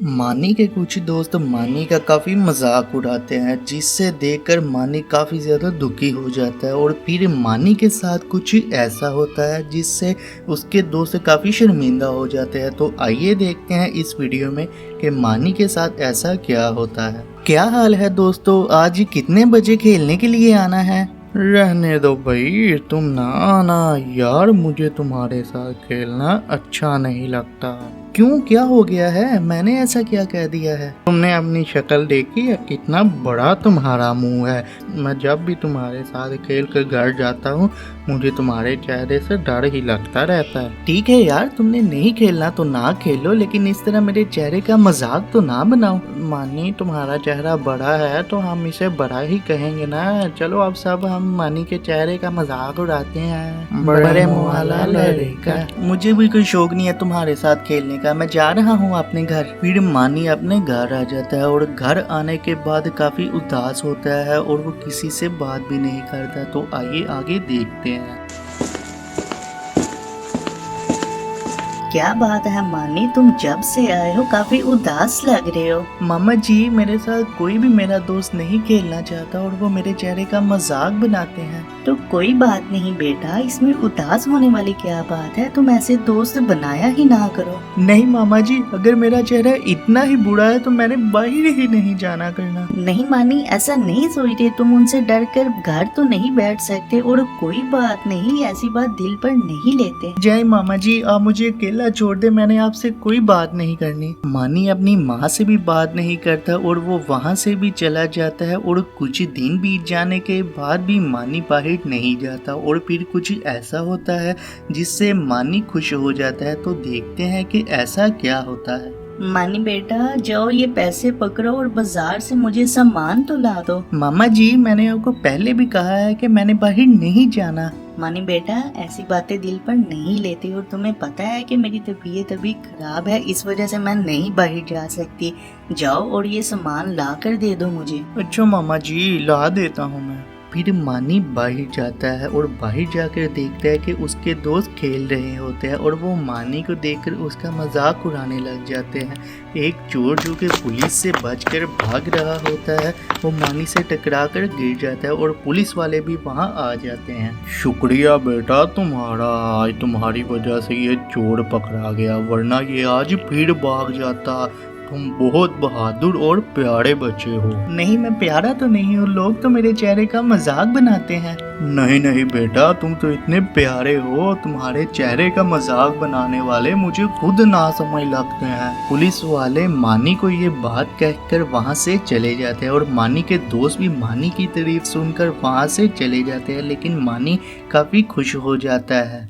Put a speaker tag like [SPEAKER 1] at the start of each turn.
[SPEAKER 1] मानी के कुछ दोस्त मानी का काफ़ी मजाक उड़ाते हैं, जिससे देखकर मानी काफ़ी ज़्यादा दुखी हो जाता है और फिर मानी के साथ कुछ ऐसा होता है जिससे उसके दोस्त काफ़ी शर्मिंदा हो जाते हैं। तो आइए देखते हैं इस वीडियो में कि मानी के साथ ऐसा क्या होता है। क्या हाल है दोस्तों, आज कितने बजे खेलने के लिए आना है? रहने दो भाई, तुम ना आना यार, मुझे तुम्हारे साथ खेलना अच्छा नहीं लगता। क्यों, क्या हो गया है? मैंने ऐसा क्या कह दिया है? तुमने अपनी शक्ल देखी है, कितना बड़ा तुम्हारा मुंह है। मैं जब भी तुम्हारे साथ खेल कर घर जाता हूँ मुझे तुम्हारे चेहरे से डर ही लगता रहता है। ठीक है यार, तुमने नहीं खेलना तो ना खेलो, लेकिन इस तरह मेरे चेहरे का मजाक तो ना बनाओ। मानी, तुम्हारा चेहरा बड़ा है तो हम इसे बड़ा ही कहेंगे ना। चलो अब सब हम मानी के चेहरे का मजाक उड़ाते हैं। बड़े मुंह वाला लड़का। मुझे भी कोई शौक नहीं है तुम्हारे साथ खेलने का, मैं जा रहा हूँ अपने घर। फिर मानी अपने घर आ जाता है और घर आने के बाद काफी उदास होता है और वो किसी से बात भी नहीं करता। तो आइए आगे देखते हैं।
[SPEAKER 2] क्या बात है मानी, तुम जब से आए हो काफी उदास लग रहे हो।
[SPEAKER 1] मामा जी, मेरे साथ कोई भी मेरा दोस्त नहीं खेलना चाहता और वो मेरे चेहरे का मजाक बनाते हैं।
[SPEAKER 2] तो कोई बात नहीं बेटा, इसमें उदास होने वाली क्या बात है, तुम ऐसे दोस्त बनाया ही ना करो।
[SPEAKER 1] नहीं मामा जी, अगर मेरा चेहरा इतना ही बुरा है तो मैंने बाहर ही नहीं जाना करना।
[SPEAKER 2] नहीं मानी, ऐसा नहीं सोचते, तुम उनसे डर कर घर तो नहीं बैठ सकते। और कोई बात नहीं, ऐसी बात दिल पर नहीं लेते।
[SPEAKER 1] जय मामा जी, आप मुझे अकेला छोड़ दे, मैंने आपसे कोई बात नहीं करनी। मानी अपनी माँ से भी बात नहीं करता और वो वहाँ से भी चला जाता है और कुछ दिन बीत जाने के बाद भी मानी बाहर नहीं जाता और फिर कुछ ऐसा होता है जिससे मानी खुश हो जाता है। तो देखते हैं कि ऐसा क्या होता है।
[SPEAKER 2] मानी बेटा, जाओ ये पैसे पकड़ो और बाजार से मुझे सामान तो ला दो।
[SPEAKER 1] मामा जी, मैंने आपको पहले भी कहा है कि मैंने बाहर नहीं जाना।
[SPEAKER 2] मानी बेटा, ऐसी बातें दिल पर नहीं लेती और तुम्हें पता है कि मेरी तबीयत अभी खराब है, इस वजह से मैं नहीं बाहर जा सकती। जाओ और ये सामान ला कर दे दो मुझे।
[SPEAKER 1] अच्छा मामा जी, ला देता हूँ मैं। फिर मानी बाहर जाता है और बाहर जाकर देखता है कि उसके दोस्त खेल रहे होते हैं और वो मानी को देखकर उसका मजाक उड़ाने लग जाते हैं। एक चोर जो कि पुलिस से बचकर भाग रहा होता है वो मानी से टकरा कर गिर जाता है और पुलिस वाले भी वहाँ आ जाते हैं। शुक्रिया बेटा तुम्हारा, आज तुम्हारी वजह से ये चोर पकड़ा गया, वरना ये आज फिर भाग जाता। तुम बहुत बहादुर और प्यारे बच्चे हो। नहीं, मैं प्यारा तो नहीं हूँ, लोग तो मेरे चेहरे का मजाक बनाते हैं। नहीं नहीं बेटा, तुम तो इतने प्यारे हो, तुम्हारे चेहरे का मजाक बनाने वाले मुझे खुद ना समझ लगते हैं। पुलिस वाले मानी को ये बात कहकर वहाँ से चले जाते हैं और मानी के दोस्त भी मानी की तारीफ सुनकर वहाँ से चले जाते हैं, लेकिन मानी काफी खुश हो जाता है।